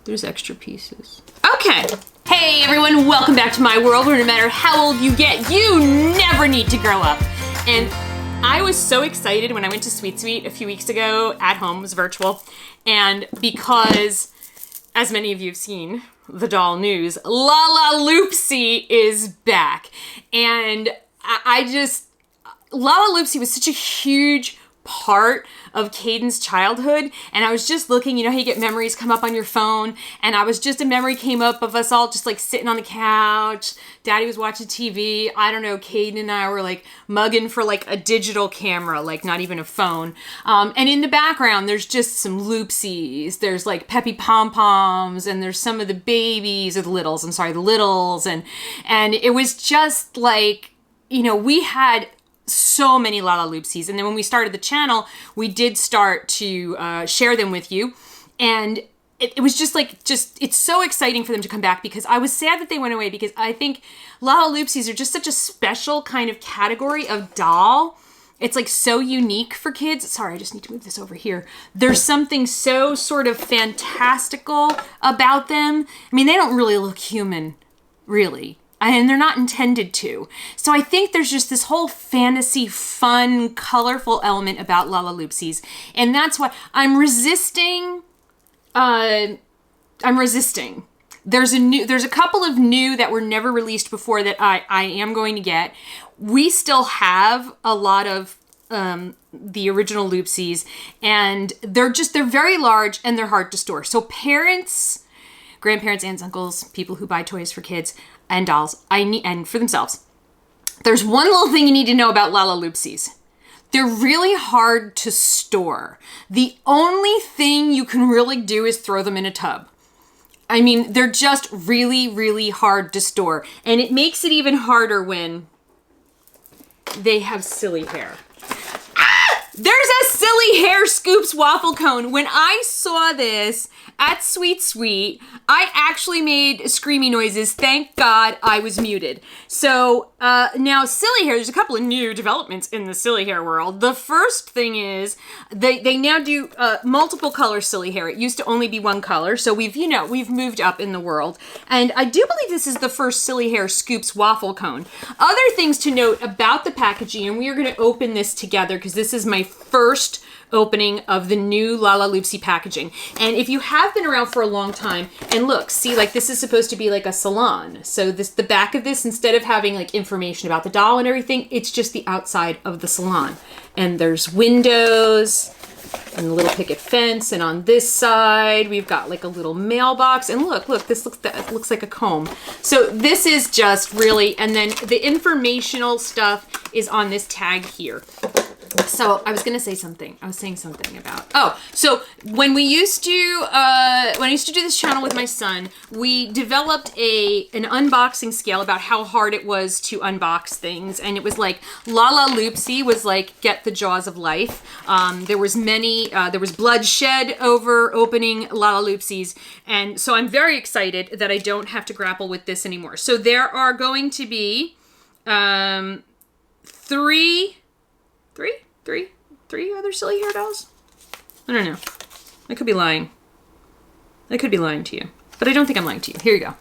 There's extra pieces. Okay. Hey everyone, welcome back to my world where no matter how old you get, you never need to grow up. And I was so excited when I went to Sweet Sweet a few weeks ago at home, it was virtual. And because, as many of you have seen, the doll news, Lalaloopsy is back. And Lalaloopsy was such a huge part of Caden's childhood, and I was just looking, you know how you get memories come up on your phone, and a memory came up of us all just like sitting on the couch, Daddy was watching TV, I don't know, Caden and I were like mugging for like a digital camera, like not even a phone, and in the background there's just some Loopsies, there's like Peppy Pom-Poms, and there's some of the babies, or the littles, and it was just like, you know, we had so many Lalaloopsies. And then when we started the channel, we did start to share them with you. And it was just it's so exciting for them to come back, because I was sad that they went away, because I think Lalaloopsies are just such a special kind of category of doll. It's like so unique for kids. Sorry, I just need to move this over here. There's something so sort of fantastical about them. I mean, they don't really look human, really. And they're not intended to. So I think there's just this whole fantasy, fun, colorful element about Lalaloopsies. And that's why I'm resisting. There's a couple of new that were never released before that I am going to get. We still have a lot of the original Loopsies, and they're very large and they're hard to store. So parents, grandparents, aunts, uncles, people who buy toys for kids and dolls, and for themselves, there's one little thing you need to know about Lalaloopsies. They're really hard to store. The only thing you can really do is throw them in a tub. I mean, they're just really, really hard to store. And it makes it even harder when they have silly hair. There's a silly hair Scoops Wafflecone. When I saw this at Sweet Sweet, I actually made screamy noises. Thank God I was muted. So now silly hair, there's a couple of new developments in the silly hair world. The first thing is they now do multiple color silly hair. It used to only be one color. So we've moved up in the world. And I do believe this is the first silly hair Scoops Wafflecone. Other things to note about the packaging, and we are going to open this together because this is my first opening of the new Lalaloopsy packaging. And if you have been around for a long time, and look, see, like this is supposed to be like a salon. So the back of this, instead of having like information about the doll and everything, it's just the outside of the salon. And there's windows and a little picket fence. And on this side, we've got like a little mailbox. And look, this looks like a comb. So this is just really, and then the informational stuff is on this tag here. So I was going to say something. I was saying something about, so when I used to do this channel with my son, we developed an unboxing scale about how hard it was to unbox things. And it was like, Lalaloopsy was like, get the jaws of life. There was bloodshed over opening Lalaloopsies. And so I'm very excited that I don't have to grapple with this anymore. So there are going to be, three other silly hair dolls? I don't know. I could be lying. I could be lying to you. But I don't think I'm lying to you. Here you go.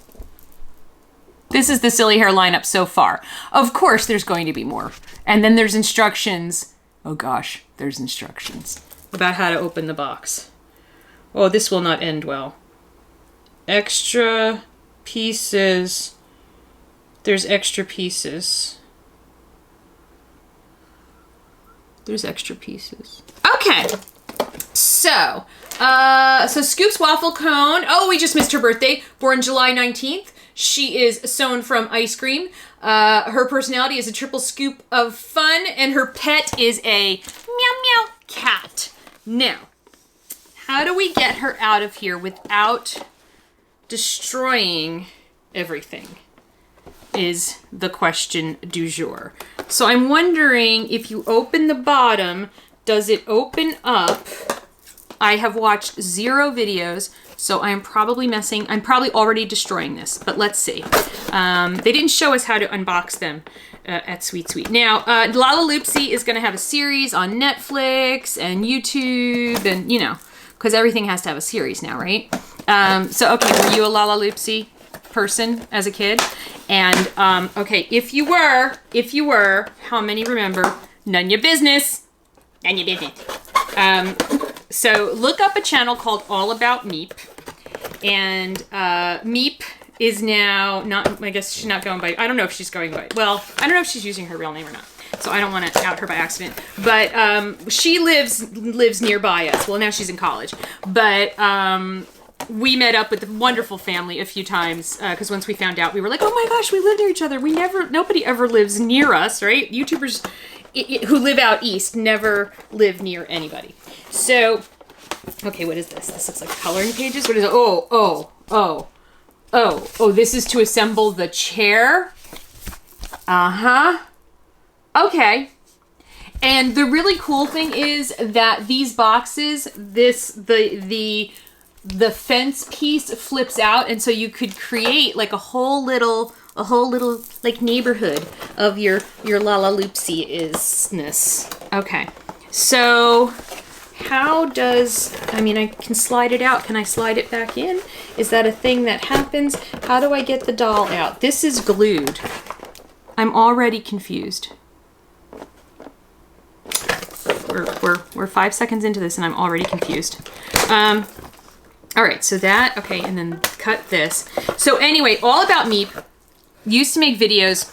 This is the silly hair lineup so far. Of course, there's going to be more. And then there's instructions. Oh gosh, there's instructions about how to open the box. Oh, this will not end well. Extra pieces. There's extra pieces. There's extra pieces. Okay. So Scoops Wafflecone. Oh, we just missed her birthday. Born July 19th. She is sewn from ice cream. Her personality is a triple scoop of fun, and her pet is a meow meow cat. Now, how do we get her out of here without destroying everything? Is the question du jour. So I'm wondering, if you open the bottom, does it open up? I have watched 0 videos, so I'm probably already destroying this, but let's see. They didn't show us how to unbox them at Sweet Sweet. Now, Lalaloopsy is going to have a series on Netflix and YouTube and, because everything has to have a series now, right? So, okay, were you a Lalaloopsy person as a kid? And, okay, if you were, how many remember? None your business. None your business. So look up a channel called All About Meep. And Meep is now not, I guess she's not going by, I don't know if she's going by, well, I don't know if she's using her real name or not. So I don't want to out her by accident. But she lives nearby us. Well, now she's in college. But we met up with the wonderful family a few times because once we found out, we were like, oh my gosh, we live near each other. Nobody ever lives near us, right? YouTubers who live out east never live near anybody. So, okay, what is this? This looks like coloring pages. What is it? Oh, this is to assemble the chair. Uh-huh. Okay. And the really cool thing is that these boxes, the fence piece flips out, and so you could create like a whole little like neighborhood of your Lalaloopsy-isness. Okay. So how does, I mean, I can slide it out. Can I slide it back in? Is that a thing that happens? How do I get the doll out? This is glued. I'm already confused. We're 5 seconds into this and I'm already confused. All right, so that, okay, and then cut this. So anyway, All About Meep used to make videos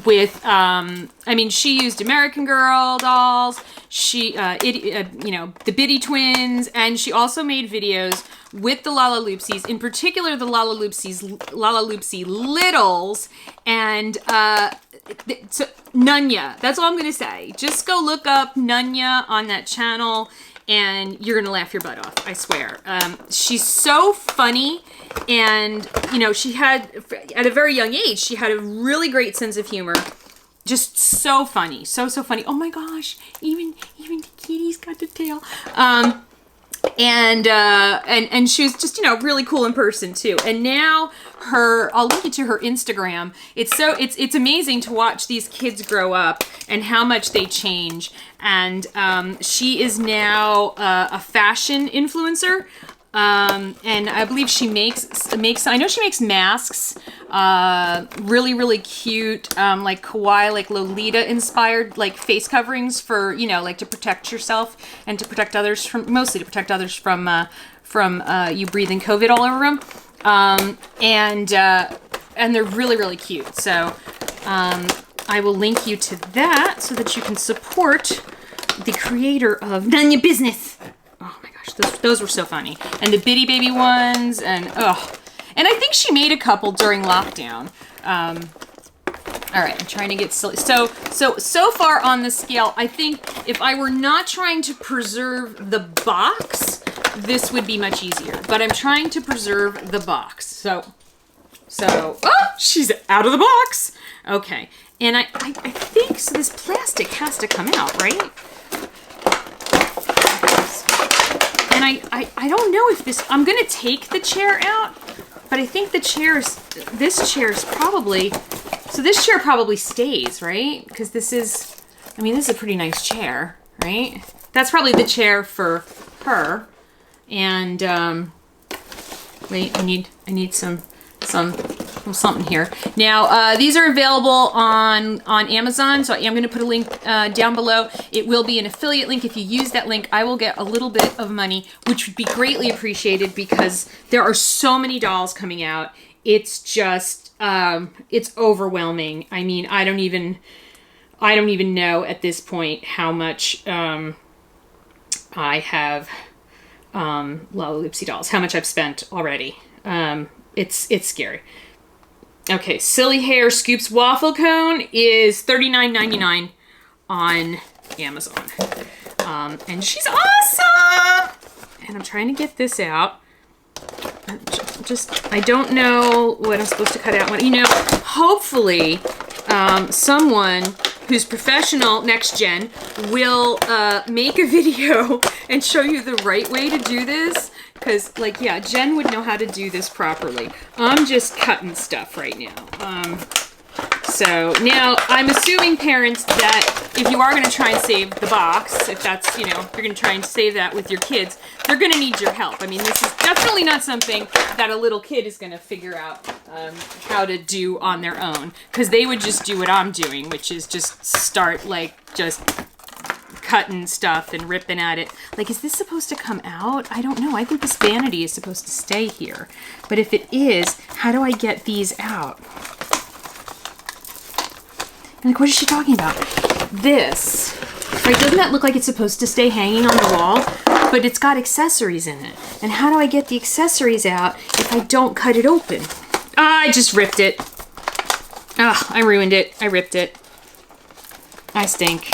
with, I mean, she used American Girl dolls, she, the Biddy Twins, and she also made videos with the Lalaloopsies, in particular the Lalaloopsy Littles, and so Nunya. That's all I'm gonna say. Just go look up Nunya on that channel, and you're gonna laugh your butt off. I swear. She's so funny, and you know, she had at a very young age, she had a really great sense of humor. Just so funny, so funny. Oh my gosh, even the kitty's got the tail. And she was just, you know, really cool in person too. And now I'll link you to her Instagram. It's amazing to watch these kids grow up and how much they change. And she is now a fashion influencer. And I believe she makes, I know she makes masks, really cute, like kawaii, like Lolita inspired, like face coverings for, you know, like to protect yourself and to protect others from, mostly to protect others from you breathing COVID all over them. And they're really cute. So, I will link you to that so that you can support the creator of None Your Business. Oh my gosh, those were so funny. And the Bitty Baby ones, and and I think she made a couple during lockdown. All right, I'm trying to get silly. So far on the scale, I think if I were not trying to preserve the box, this would be much easier. But I'm trying to preserve the box. So, oh, she's out of the box. Okay, and I think so. This plastic has to come out, right? And I don't know if this, I'm going to take the chair out, but I think this chair's probably, so this chair probably stays, right? Because this is, I mean, this is a pretty nice chair, right? That's probably the chair for her. And, wait, I need something here. Now, these are available on Amazon, so I am going to put a link down below. It will be an affiliate link. If you use that link, I will get a little bit of money, which would be greatly appreciated because there are so many dolls coming out. It's just, it's overwhelming. I mean, I don't even know at this point how much I have Lalaloopsy dolls, how much I've spent already. It's scary. Okay, Silly Hair Scoops Wafflecone is $39.99 on Amazon. And she's awesome! And I'm trying to get this out. I don't know what I'm supposed to cut out. You know, hopefully someone who's professional next gen will make a video and show you the right way to do this. Because, like, yeah, Jen would know how to do this properly. I'm just cutting stuff right now. So now I'm assuming, parents, that if you are going to try and save the box, if that's, you know, if you're going to try and save that with your kids, they're going to need your help. I mean, this is definitely not something that a little kid is going to figure out how to do on their own, because they would just do what I'm doing, which is just start, like, just cutting stuff and ripping at it. Like, is this supposed to come out? I don't know. I think this vanity is supposed to stay here. But if it is, how do I get these out? Like, what is she talking about? This. Right, doesn't that look like it's supposed to stay hanging on the wall? But it's got accessories in it. And how do I get the accessories out if I don't cut it open? Ah, I just ripped it. Ah, I ruined it. I ripped it. I stink.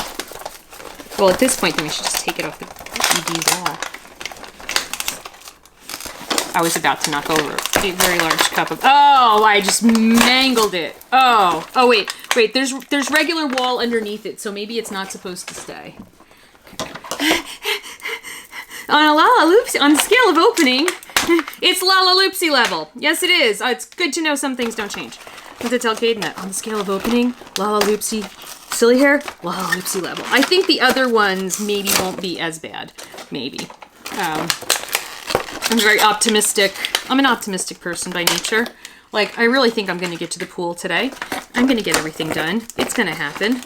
Well, at this point, then we should just take it off the TV wall. I was about to knock over a very large cup of... Oh, I just mangled it. Oh, wait. There's regular wall underneath it, so maybe it's not supposed to stay. Okay. On a Lalaloopsy, on the scale of opening, it's Lalaloopsy level. Yes, it is. It's good to know some things don't change. I have to tell Caden that. On the scale of opening, Lalaloopsy, silly hair, Lalaloopsy level. I think the other ones maybe won't be as bad. Maybe. I'm very optimistic. I'm an optimistic person by nature. Like, I really think I'm going to get to the pool today. I'm going to get everything done. It's going to happen.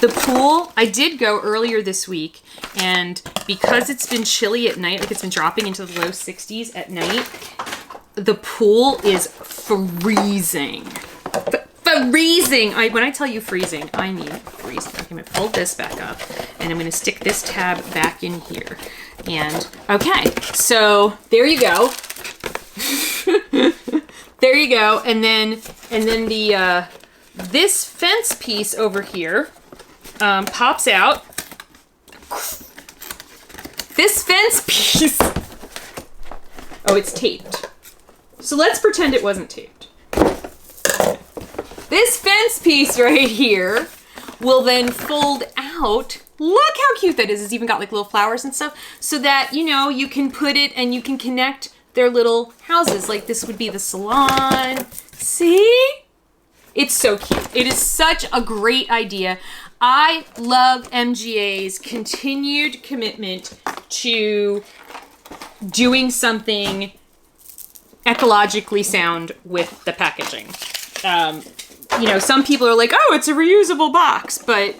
The pool, I did go earlier this week, and because it's been chilly at night, like it's been dropping into the low 60s at night, the pool is freezing. Freezing! When I tell you freezing, I mean freezing. I'm going to fold this back up, and I'm going to stick this tab back in here. And, okay, so there you go. There you go. And then the, this fence piece over here, pops out. This fence piece. Oh, it's taped. So let's pretend it wasn't taped. This fence piece right here will then fold out. Look how cute that is. It's even got like little flowers and stuff, so that, you know, you can put it and you can connect their little houses. Like this would be the salon. See? It's so cute. It is such a great idea. I love MGA's continued commitment to doing something ecologically sound with the packaging. You know, some people are like, oh, it's a reusable box, but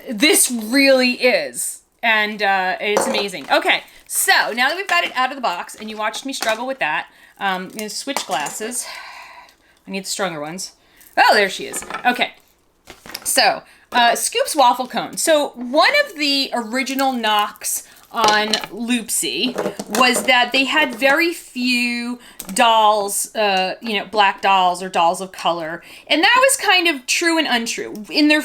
this really is. And it's amazing. Okay, so now that we've got it out of the box, and you watched me struggle with that, I'm going to switch glasses. I need the stronger ones. Oh, there she is. Okay, so Sccops Wafflecone. So one of the original knocks on Loopsy was that they had very few dolls, you know, black dolls or dolls of color. And that was kind of true and untrue. In their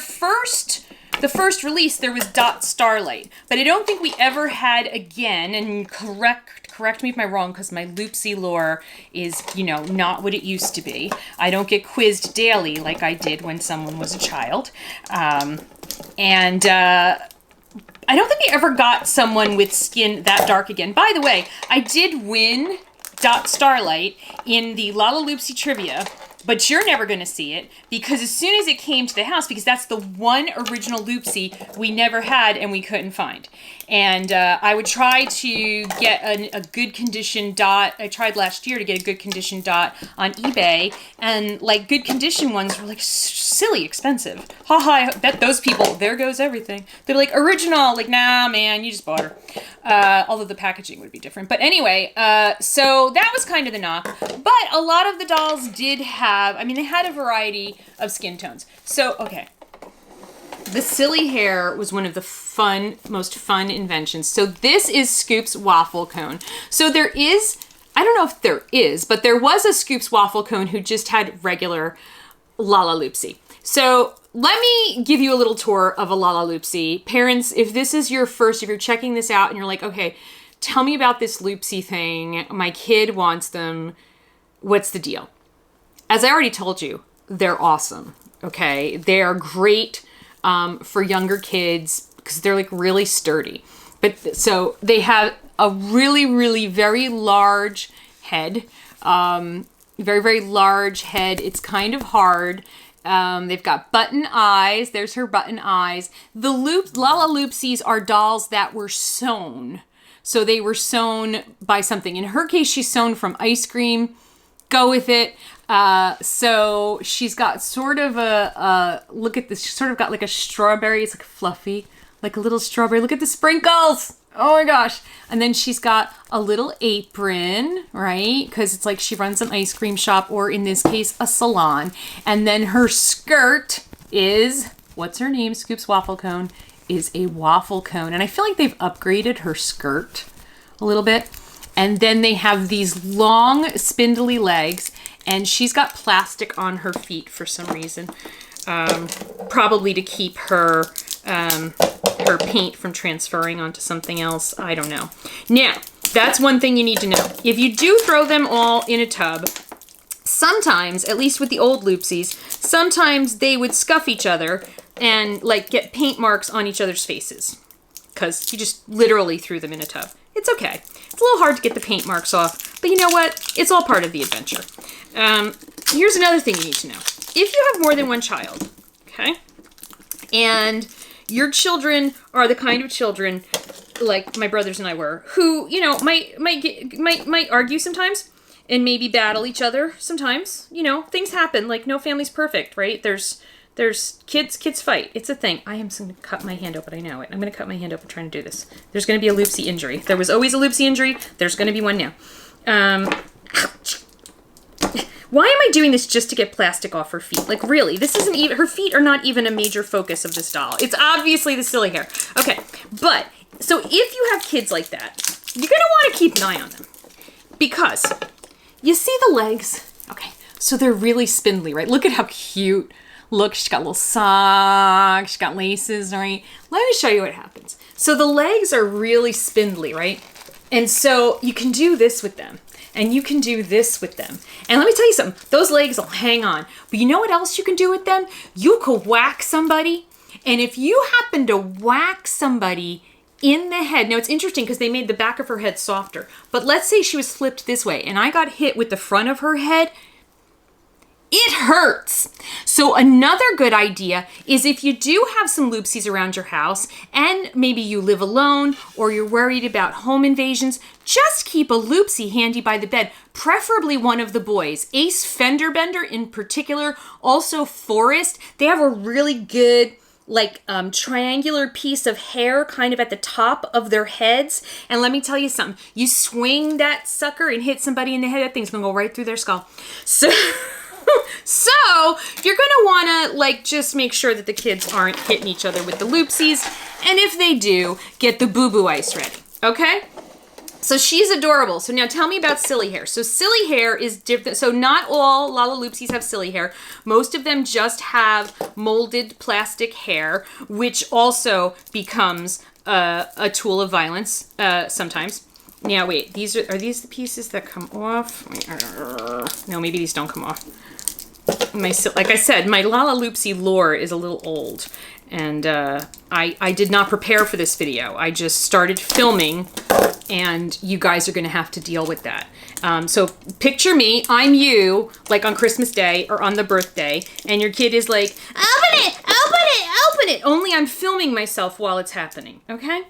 the first release, there was Dot Starlight, but I don't think we ever had again, and correct me if I'm wrong, because my Loopsy lore is, you know, not what it used to be. I don't get quizzed daily like I did when someone was a child. I don't think we ever got someone with skin that dark again. By the way, I did win Dot Starlight in the Lalaloopsy trivia, but you're never going to see it, because as soon as it came to the house, because that's the one original Loopsy we never had and we couldn't find. And I would try to get a good condition Dot. I tried last year to get a good condition Dot on eBay, and like good condition ones were like silly expensive. Haha, I bet those people, there goes everything. They're like, original, like, nah, man, you just bought her. Although the packaging would be different. But anyway, so that was kind of the knock. But a lot of the dolls did have, I mean, they had a variety of skin tones. So, okay. The silly hair was one of the most fun inventions. So this is Sccops Wafflecone. So there is, I don't know if there is, but there was a Sccops Wafflecone who just had regular Lalaloopsy. So let me give you a little tour of a Lalaloopsy. Parents, if this is your first, if you're checking this out and you're like, okay, tell me about this Loopsy thing. My kid wants them. What's the deal? As I already told you, they're awesome. Okay, they are great for younger kids because they're like really sturdy. But so they have a really, really very large head. very, very large head. It's kind of hard. They've got button eyes. There's her button eyes. The Lalaloopsies are dolls that were sewn. So they were sewn by something. In her case, she's sewn from ice cream. Go with it. So she's got sort of look at this. She's sort of got like a strawberry. It's like fluffy, like a little strawberry. Look at the sprinkles. Oh my gosh. And then she's got a little apron, right? Because it's like she runs an ice cream shop, or in this case, a salon. And then her skirt is, what's her name? Scoops Wafflecone is a waffle cone. And I feel like they've upgraded her skirt a little bit. And then they have these long spindly legs, and she's got plastic on her feet for some reason. Probably to keep her paint from transferring onto something else. I don't know. Now, that's one thing you need to know. If you do throw them all in a tub, sometimes, at least with the old Loopsies, sometimes they would scuff each other and like get paint marks on each other's faces, because you just literally threw them in a tub. It's okay. It's a little hard to get the paint marks off, but you know what? It's all part of the adventure. Here's another thing you need to know. If you have more than one child, okay, and your children are the kind of children like my brothers and I were, who, you know, might argue sometimes and maybe battle each other sometimes. You know, things happen. Like, no family's perfect, right? There's kids fight. It's a thing. I am going to cut my hand open. I know it. I'm going to cut my hand open trying to do this. There's going to be a Loopsy injury. There was always a Loopsy injury. There's going to be one now. Ouch. Why am I doing this just to get plastic off her feet? Like, really, this isn't even, her feet are not even a major focus of this doll. It's obviously the silly hair. Okay, but, so if you have kids like that, you're going to want to keep an eye on them. Because, you see the legs? Okay, so they're really spindly, right? Look at how cute. Look, she's got little socks, she's got laces, right? Let me show you what happens. So the legs are really spindly, right? And so you can do this with them. And you can do this with them. And let me tell you something, those legs will hang on. But you know what else you can do with them? You could whack somebody. And if you happen to whack somebody in the head, now it's interesting because they made the back of her head softer. But let's say she was flipped this way and I got hit with the front of her head. It hurts. So another good idea is, if you do have some Loopsies around your house and maybe you live alone or you're worried about home invasions, just keep a Loopsy handy by the bed, preferably one of the boys. Ace Fenderbender in particular, also Forrest. They have a really good like triangular piece of hair kind of at the top of their heads. And let me tell you something, you swing that sucker and hit somebody in the head, that thing's gonna go right through their skull. So you're going to want to like just make sure that the kids aren't hitting each other with the Loopsies. And if they do, get the boo-boo ice ready. Okay? So she's adorable. So now tell me about silly hair. So silly hair is different. So not all Lalaloopsies have silly hair. Most of them just have molded plastic hair, which also becomes a tool of violence sometimes. Now wait, are these the pieces that come off? No, maybe these don't come off. Like I said, my Lalaloopsy lore is a little old, and I did not prepare for this video. I just started filming, and you guys are going to have to deal with that. So picture me, I'm you, like on Christmas Day or on the birthday, and your kid is like, open it, open it, open it. Only I'm filming myself while it's happening, okay?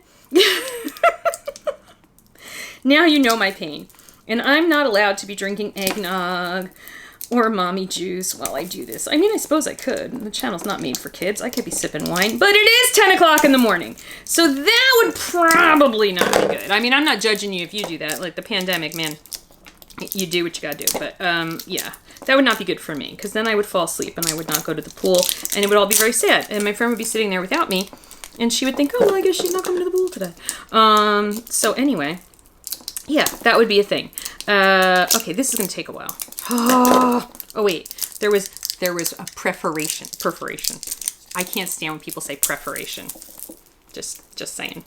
Now you know my pain. And I'm not allowed to be drinking eggnog or mommy juice while I do this. I mean, I suppose I could. The channel's not made for kids. I could be sipping wine, but it is 10 o'clock in the morning. So that would probably not be good. I mean, I'm not judging you if you do that. Like the pandemic, man, you do what you gotta do. But yeah, that would not be good for me, because then I would fall asleep and I would not go to the pool, and it would all be very sad. And my friend would be sitting there without me, and she would think, oh, well, I guess she's not coming to the pool today. So anyway, yeah, that would be a thing. Okay, this is gonna take a while. Oh wait, there was a perforation. I can't stand when people say perforation. Just saying.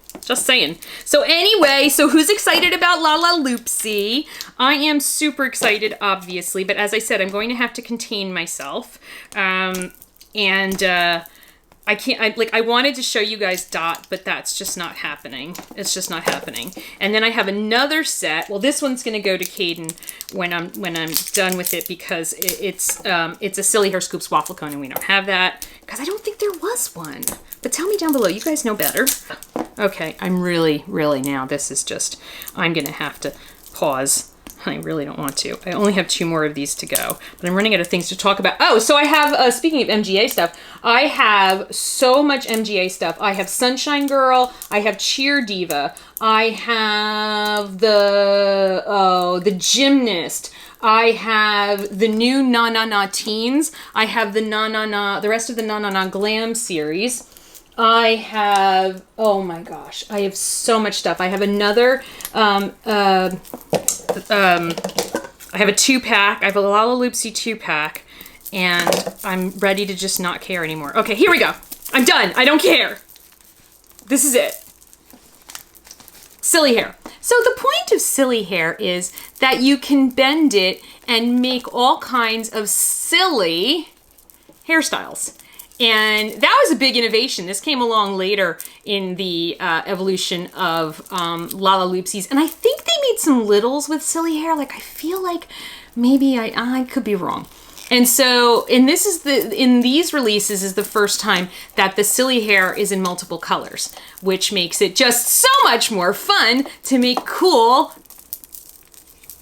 So anyway, so who's excited about Lalaloopsy? I am super excited, obviously, but as I said, I'm going to have to contain myself. I I can't, I wanted to show you guys Dot, but that's just not happening. It's just not happening. And then I have another set. Well, this one's going to go to Caden when I'm done with it, because it's a Silly Hair Scoops Wafflecone, and we don't have that because I don't think there was one. But tell me down below. You guys know better. Okay, I'm really now. This is just, I'm going to have to pause. I really don't want to. I only have 2 more of these to go, but I'm running out of things to talk about. Oh, so I have, speaking of MGA stuff, I have so much MGA stuff. I have Sunshine Girl. I have Cheer Diva. I have the Gymnast. I have the new Na Na Na Teens. I have the the rest of the Na Na Na Glam series. I have, oh my gosh, I have so much stuff. I have another, I have a 2-pack. I have a Lalaloopsy 2-pack, and I'm ready to just not care anymore. Okay, here we go. I'm done. I don't care. This is it. Silly hair. So the point of silly hair is that you can bend it and make all kinds of silly hairstyles. And that was a big innovation. This came along later in the evolution of Lalaloopsies. And I think they made some littles with silly hair. Like, I feel like maybe I could be wrong. And so, in these releases is the first time that the silly hair is in multiple colors, which makes it just so much more fun to make cool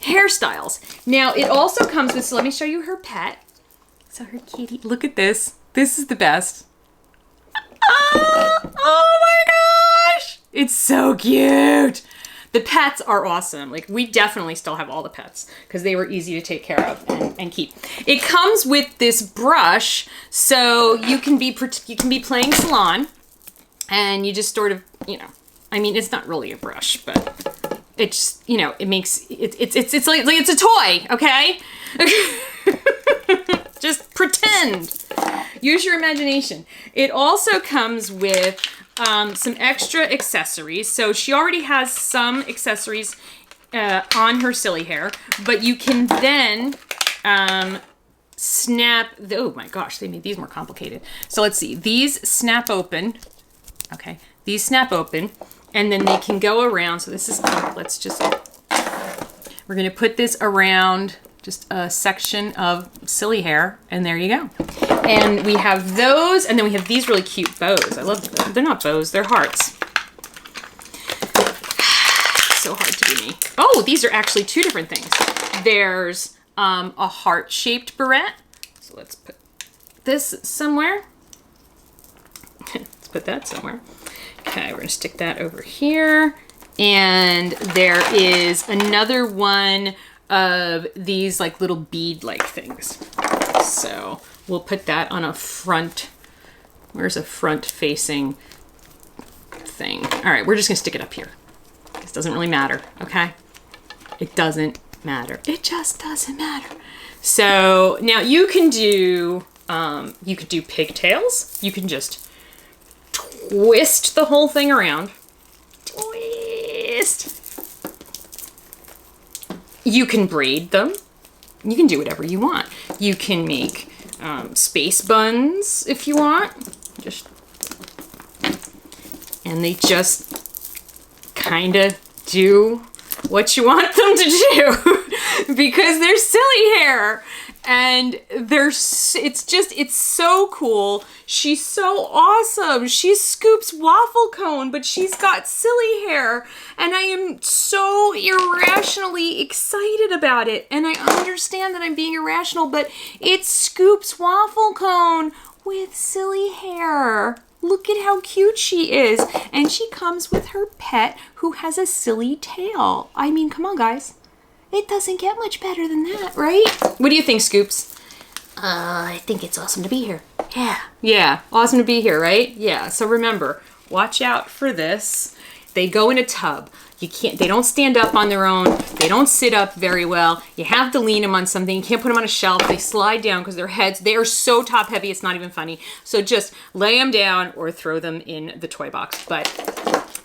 hairstyles. Now, it also comes with, so let me show you her pet. So her kitty, look at this. This is the best. Oh my gosh! It's so cute. The pets are awesome. Like, we definitely still have all the pets because they were easy to take care of and keep. It comes with this brush, so you can be playing salon, and you just sort of, I mean, it's not really a brush, but it's, it makes it's like it's a toy, okay? Just pretend. Use your imagination. It also comes with some extra accessories. So she already has some accessories on her silly hair, but you can then snap, oh my gosh, they made these more complicated. So let's see, these snap open, okay, these snap open, and then they can go around. So this is, we're gonna put this around just a section of silly hair, and there you go. And we have those, and then we have these really cute bows. I love them. They're not bows, they're hearts. So hard to be me. Oh, these are actually 2 different things. There's a heart-shaped barrette. So let's put this somewhere. Let's put that somewhere. Okay, we're gonna stick that over here. And there is another one of these like little bead-like things. So we'll put that on a front, where's a front-facing thing? All right, we're just gonna stick it up here. This doesn't really matter, okay? It doesn't matter. It just doesn't matter. So now you can do pigtails. You can just twist the whole thing around. Twist. You can braid them. You can do whatever you want. You can make space buns if you want. And they just kind of do what you want them to do because they're silly hair. And it's so cool. She's so awesome. She's Scoops Wafflecone, but she's got silly hair. And I am so irrationally excited about it. And I understand that I'm being irrational, but it's Scoops Wafflecone with silly hair. Look at how cute she is. And she comes with her pet who has a silly tail. I mean, come on, guys. It doesn't get much better than that, right? What do you think, Scoops? I think it's awesome to be here. Yeah. Yeah, awesome to be here, right? Yeah, so remember, watch out for this. They go in a tub. They don't stand up on their own. They don't sit up very well. You have to lean them on something. You can't put them on a shelf. They slide down because their heads, they are so top heavy, it's not even funny. So just lay them down or throw them in the toy box. But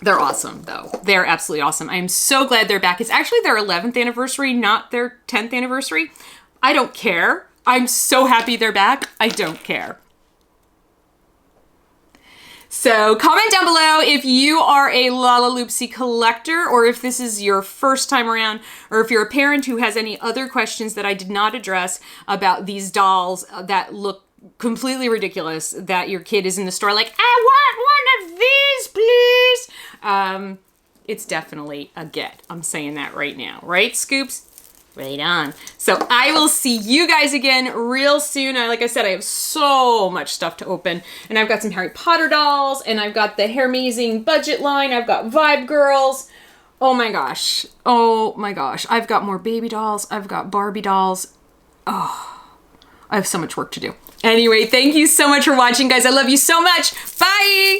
they're awesome, though. They're absolutely awesome. I'm so glad they're back. It's actually their 11th anniversary, not their 10th anniversary. I don't care. I'm so happy they're back. I don't care. So comment down below if you are a Lalaloopsy collector, or if this is your first time around, or if you're a parent who has any other questions that I did not address about these dolls that look completely ridiculous, that your kid is in the store like, I want one of these, please. It's definitely a get. I'm saying that right now. Right, Scoops? Right on. So I will see you guys again real soon. Like I said, I have so much stuff to open. And I've got some Harry Potter dolls. And I've got the Hairmazing budget line. I've got Vibe Girls. Oh my gosh. Oh my gosh. I've got more baby dolls. I've got Barbie dolls. Oh, I have so much work to do. Anyway, thank you so much for watching, guys. I love you so much. Bye!